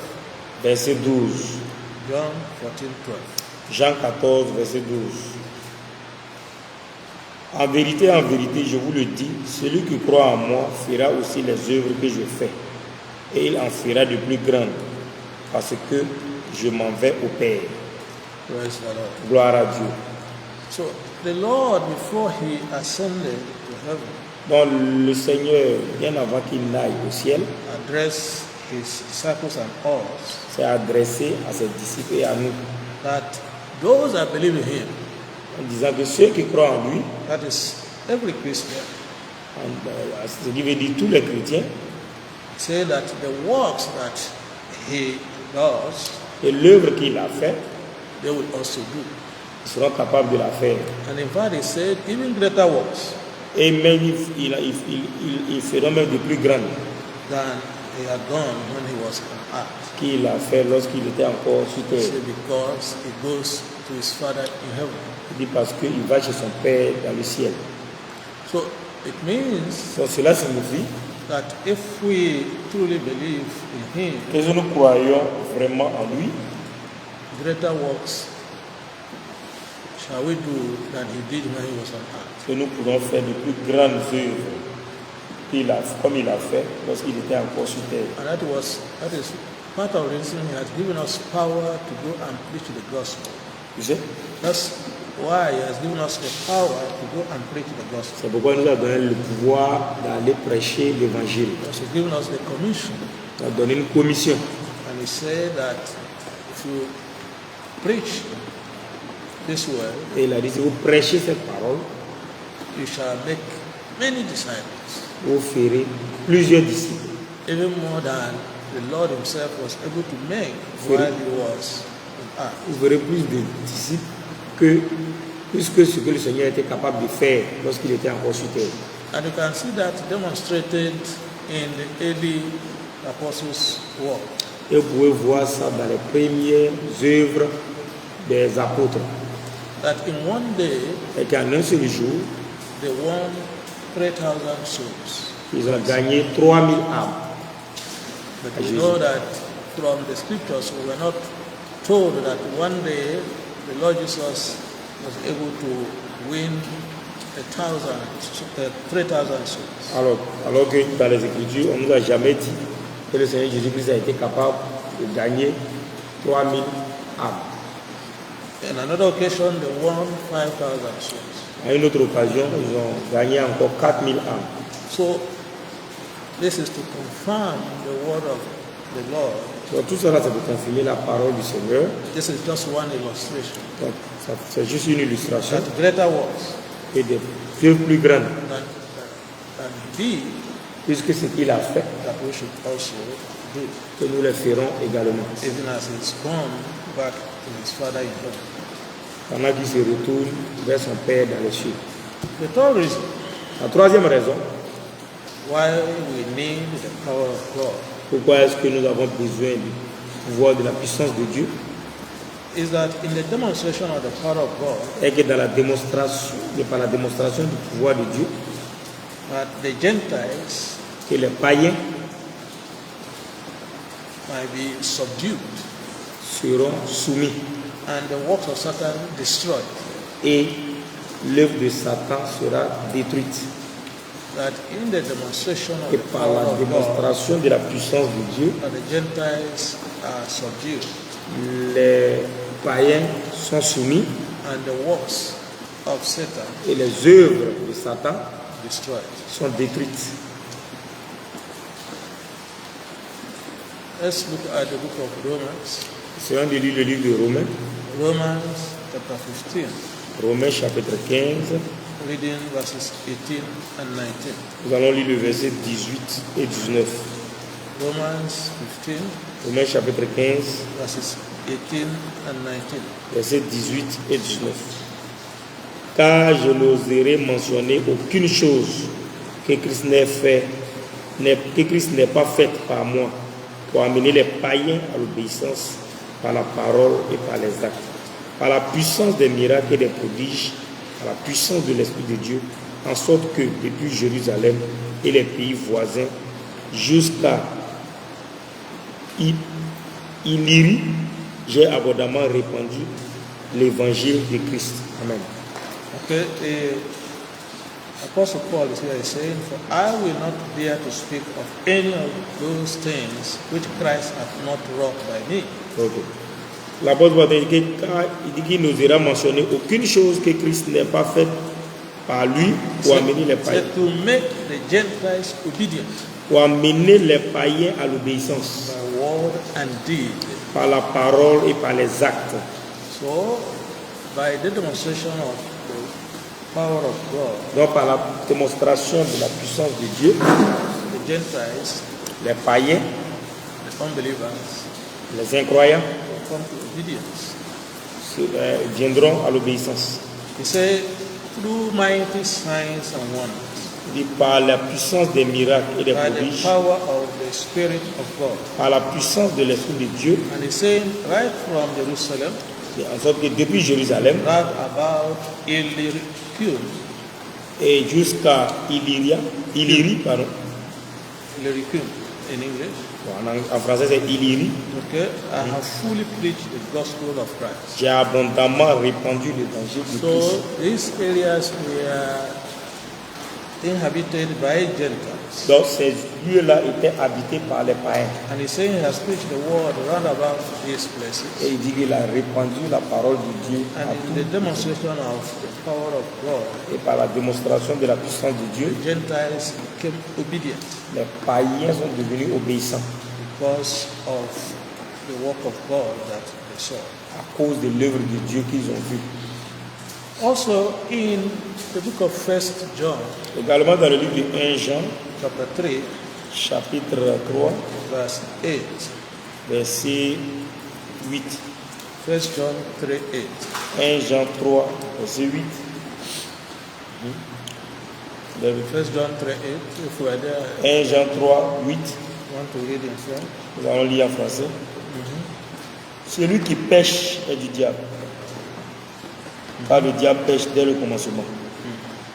verset 12. John 14, 12. Jean 14, verset 12. En vérité, je vous le dis, celui qui croit en moi fera aussi les œuvres que je fais, et il en fera de plus grandes, parce que je m'en vais au Père. Praise the Lord. Gloire à Dieu. So the Lord, before he ascended to heaven, Donc le Seigneur, bien avant qu'il n'aille au ciel, addressed his disciples and us C'est adressé à ses disciples et à nous, that those that believe in him, en disant que ceux qui croient en lui, that is every Christian, ce qui veut dire tous les chrétiens, say that the works that he does, et l'œuvre qu'il a fait, they will also do. ils seront capables de la faire. And in fact, he said, even greater works Et même ils feront même de plus grandes than he had done when he was on earth. qu'il a fait lorsqu'il était encore sur He terre. said, because he goes to his Father in heaven. Il dit parce qu'il va chez son Père dans le ciel. So it means Donc cela signifie that if we truly believe in him, que si nous croyons vraiment en lui, greater works shall we do than he did when he was on earth. que nous pourrons faire de plus grandes œuvres comme il a fait lorsqu'il était encore sur terre. And that is part of the reason he has given us power to go and preach the gospel. Tu sais, That's why he has given us the power to go and preach the gospel. c'est pourquoi il nous a donné le pouvoir d'aller prêcher l'évangile. Because he's given us the commission. Il a donné une commission. And he said that if you preach this word, Et il a dit, si vous prêchez cette parole, you shall make many disciples, vous ferez plusieurs disciples. even more than the Lord himself was able to make while he was on earth. Vous ferez plus de disciples que plus que ce que le Seigneur était capable de faire lorsqu'il était encore sur terre. And you can see that demonstrated in the early apostles' work. Et vous pouvez voir ça dans les premières œuvres des apôtres. That in one day Et qu'en un seul jour, they won 3,000 souls. ils ont gagné 3000 âmes. But we know that from the scriptures we were not told that one day the Lord Jesus was able to win 3,000 souls. Alors que dans les Écritures, on ne nous a jamais dit que le Seigneur Jésus-Christ a été capable de gagner 3000 âmes. In another occasion, they won 5,000 souls. À une autre occasion, ils ont gagné encore 4000 âmes. So, this is to confirm the word of the Lord. Donc tout cela, c'est pour confirmer la parole du Seigneur. This is just one illustration. Donc, c'est juste une illustration That greater works et des œuvres plus grandes, than he puisque ce qu'il a fait, that we should also do, que nous le ferons également. even as he's gone back to his Father in heaven. Pendant qu'il se retourne vers son Père dans les cieux. The third reason La troisième raison, why we need the power of God pourquoi est-ce que nous avons besoin du pouvoir de la puissance de Dieu, is that in the demonstration of the power of God, est que dans la démonstration, et par la démonstration du pouvoir de Dieu, that the Gentiles que les païens might be subdued seront soumis and the works of Satan destroyed. et l'œuvre de Satan sera détruite. That in the demonstration of Et the par power la of God, démonstration de la puissance de Dieu, that the Gentiles are subdued les païens sont soumis and the works of Satan et les œuvres de Satan destroyed. sont détruites. Let's look at the book of Romans. C'est un de lire le livre de Romains, Romans chapter 15, Romains chapitre 15. reading verses 18 and 19. Nous allons lire le verset 18 et 19. Romans 15, Romains chapitre 15, verses 18 and 19. versets 18 et 19. Car je n'oserai mentionner aucune chose que Christ n'ait pas faite par moi pour amener les païens à l'obéissance par la parole et par les actes, par la puissance des miracles et des prodiges, par la puissance de l'Esprit de Dieu, en sorte que depuis Jérusalem et les pays voisins jusqu'à Illyrie, j'ai abondamment répandu l'évangile de Christ. Amen. Okay, the Apostle Paul is here saying, for I will not dare to speak of any of those things which Christ hath not wrought by me. Okay. L'apôtre Paul dit qu'il n'osera mentionner aucune chose que Christ n'ait pas faite par lui pour amener les païens, Said to make the Gentiles obedient. pour amener les païens à l'obéissance by word and deed. par la parole et par les actes. So, by the demonstration of the power of God, Donc par la démonstration de la puissance de Dieu, the Gentiles, les païens, the unbelievers, les incroyants will come to obedience. viendront à l'obéissance. He said, through mighty signs and wonders, Il dit par la puissance des miracles et des by the prodiges, power of the Spirit of God. par la puissance de l'Esprit de Dieu, And he's saying, right from Jerusalem, en sorte que depuis Jérusalem right about Illyricum, et jusqu'à Illyrie, pardon. Illyricum in English, Bon, en français c'est Illyrie, okay, I have fully preached the gospel of Christ. j'ai abondamment répandu l'évangile de Christ. So these areas were inhabited by Gentiles. Donc ces lieux-là étaient habités par les païens. And he's saying he has preached the word round about these places. Et il dit qu'il a répandu la parole de Dieu à And in the demonstration of the power of God, et par la démonstration de la puissance de Dieu, the Gentiles became obedient les païens sont devenus obéissants because of the work of God that they saw. à cause de l'œuvre de Dieu qu'ils ont vue. Also in the book of 1 John, Également dans le livre de 1 Jean, chapter 3, chapitre 3, verse 8. verset 8. 1 John 3, 8. 1 Jean 3, verset 8. 1 John 3, 8. If we are there, 1 Jean 3, 8. you want to read in French? Nous allons lire en français. Celui qui pêche est du diable. Car le diable pêche dès le commencement.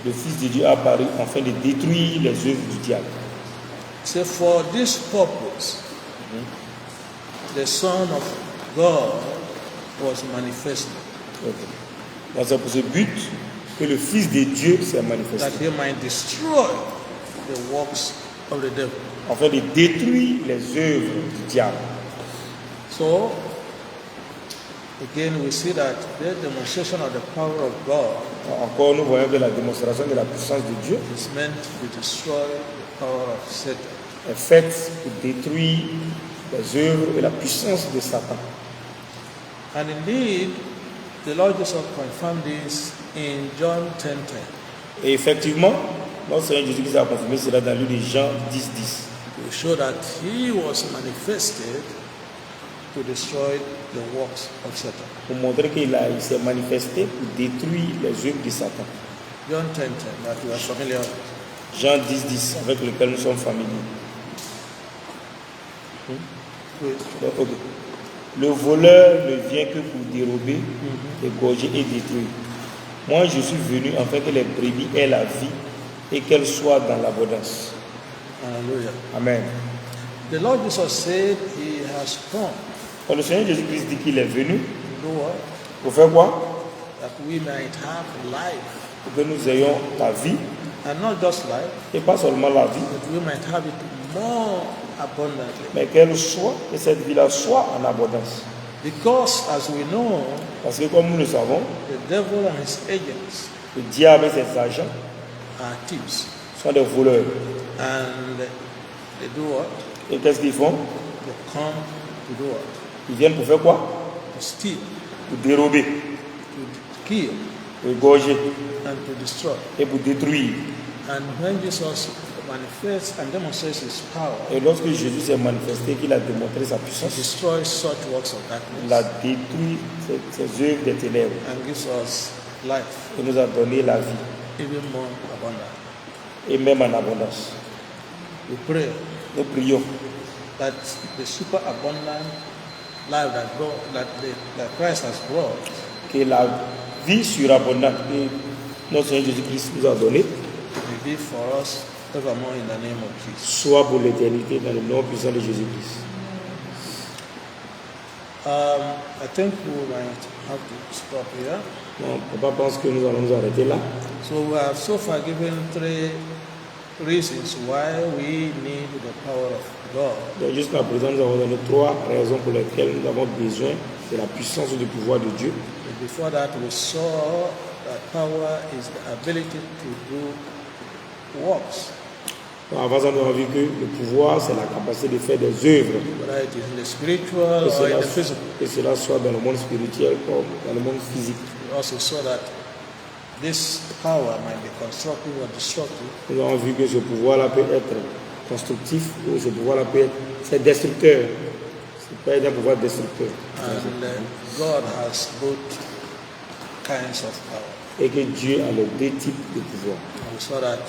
Le Fils de Dieu est apparu afin de détruire les œuvres du diable. So for this purpose, the Son of God was manifested, Okay. Donc c'est pour ce but que le Fils de Dieu s'est that manifesté. he might destroy the works of the devil. Afin de détruire les œuvres du diable. So, again, we see that the demonstration of the power of God Encore, nous voyons que la démonstration de la puissance de Dieu is meant to destroy the power of Satan. est faite pour détruire les œuvres et la puissance de Satan. And indeed, the Lord Jesus confirmed this in John 10:10. Et effectivement, notre Seigneur Jésus-Christ a confirmé cela dans le livre de Jean 10, 10. To show that he was manifested to destroy the works of Satan. Pour montrer qu'il s'est manifesté pour détruire les œuvres de Satan. John 10:10, that we are familiar with. Jean 10, 10, avec lequel nous sommes familiers. Donc, ok. Le voleur ne vient que pour dérober, égorger et détruire. Moi, je suis venu afin que les brebis aient la vie et qu'elles soient dans l'abondance. Hallelujah. Amen. The Lord Jesus said he has come Donc, le Seigneur Jésus-Christ dit qu'il est venu to do what? pour faire quoi? That we might have life. Pour que nous ayons la vie, And not just life, et pas seulement la vie, but we might have it more abundantly. mais qu'elle soit, que cette vie-là soit en abondance. Because as we know, Parce que comme nous le savons, the devil and his agents le diable et ses agents are thieves. sont des voleurs. And they do what? Et qu'est-ce qu'ils font? They come to do what? Ils viennent pour faire quoi? To steal, Pour dérober, to kill, pour égorger and to destroy. et pour détruire. And when Jesus manifests and demonstrates his power, Et lorsque Jésus s'est manifesté, qu'il a démontré sa he puissance, destroys such works of il a darkness détruit ces œuvres des ténèbres and gives us life, et nous a donné la vie, even more abundant. et même en abondance. We pray Nous prions that the superabundant life that Christ has brought que la vie surabondante que notre Seigneur Jésus-Christ nous a donnée may be for us evermore in the name of Jesus. soit pour l'éternité dans le nom puissant de Jésus-Christ. I think we might have to stop here. Donc, papa pense que nous allons nous arrêter là. So we have so far given 3 reasons why we need the power of God. Donc, jusqu'à présent, nous avons donné 3 raisons pour lesquelles nous avons besoin de la puissance et du pouvoir de Dieu. But before that, we saw that power is the ability to do works. Avant ça, nous avons vu que le pouvoir, c'est la capacité de faire des œuvres. whether it is in the spiritual Que or in cela, the physical. que cela soit dans le monde spirituel comme dans le monde physique. We also saw that this power might be constructive or destructive. Nous avons vu que ce pouvoir-là peut être constructif ou ce pouvoir-là peut être c'est destructeur. C'est pas un pouvoir destructeur. And God has both kinds of power. Et que Dieu a les deux types de pouvoir. And we saw that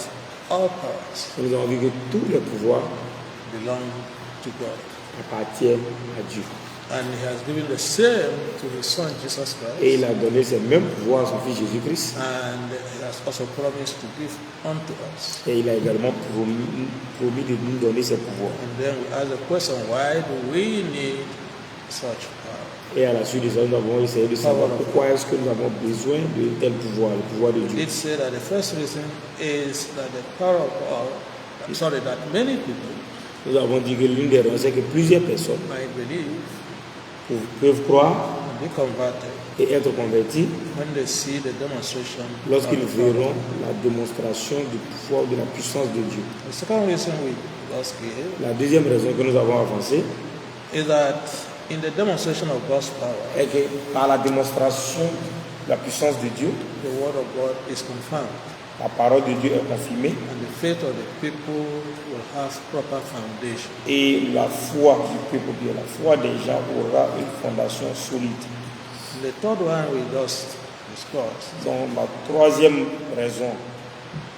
all powers Nous avons vu que tous les pouvoirs belong to God. appartiennent à Dieu. And He has given the same to His Son Jesus Christ. Et il a donné ces mêmes pouvoirs à son Fils Jésus-Christ. And He has also promised to give unto us. Et il a également promis de nous donner ces pouvoirs. And then we ask the question, why do we need such power? Et à la suite de ça, nous avons essayé de savoir pourquoi est-ce que nous avons besoin de tel pouvoir, le pouvoir de Dieu. It said that the first reason is that the power of God, that many people Nous avons dit que l'une des raisons, c'est que plusieurs personnes might believe peuvent croire and be converted et être convertis when they see the demonstration lorsqu'ils of the power. verront la démonstration du pouvoir, de la puissance de Dieu. The second reason we just gave La deuxième raison que nous avons avancée is that in the demonstration of God's power, est que par la démonstration de la puissance de Dieu, the word of God is confirmed, la parole de Dieu est confirmée and the faith of the people will have proper foundation. et la foi du peuple, bien la foi des gens aura une fondation solide. And the third one we just discussed Donc la troisième raison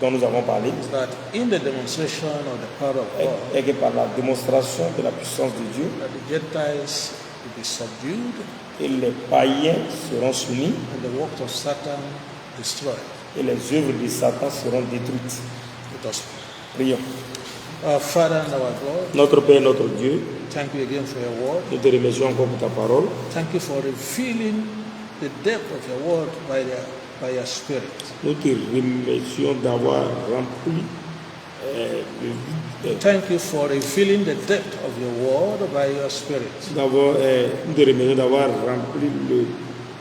dont nous avons parlé is that in the demonstration of the power of God, est que par la démonstration de la puissance de Dieu, that the Gentiles will be subdued et les païens seront soumis and the works of Satan destroyed. et les œuvres de Satan seront détruites. Let us pray. Prions. Our Father and our God, Notre Père, notre Dieu, thank you again for your word. nous te remercions encore pour ta parole. Thank you for revealing the depth of your word by your Spirit. Nous te remercions d'avoir rempli le vide. Thank you for revealing the depth of your word by your Spirit. Nous te remercions d'avoir rempli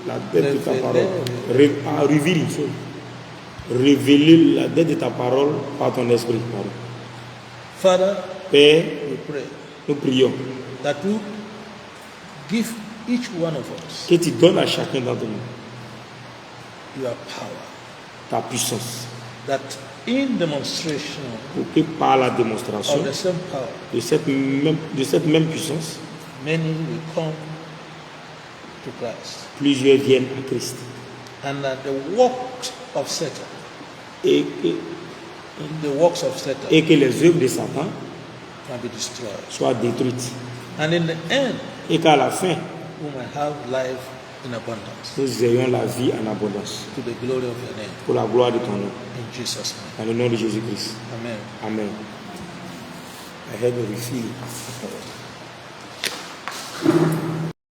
la dette de ta parole. Révéler la dette de ta parole par ton esprit. Pardon. Father, Père, we pray nous prions that you give each one of us que tu donnes à chacun d'entre nous your power, ta puissance. that in demonstration Pour que par la démonstration of the same power, de cette même puissance, many will come to Christ, plusieurs viennent à Christ. and that the works of Satan, Et que les œuvres de Satan can be destroyed. soient détruites. And in the end, Et qu'à la fin, we might have life in abundance nous ayons la vie en abondance. to the glory of your name. Pour la gloire de ton nom. In Jesus' name. Dans le nom de Jésus-Christ. Amen. Amen. I had a refill.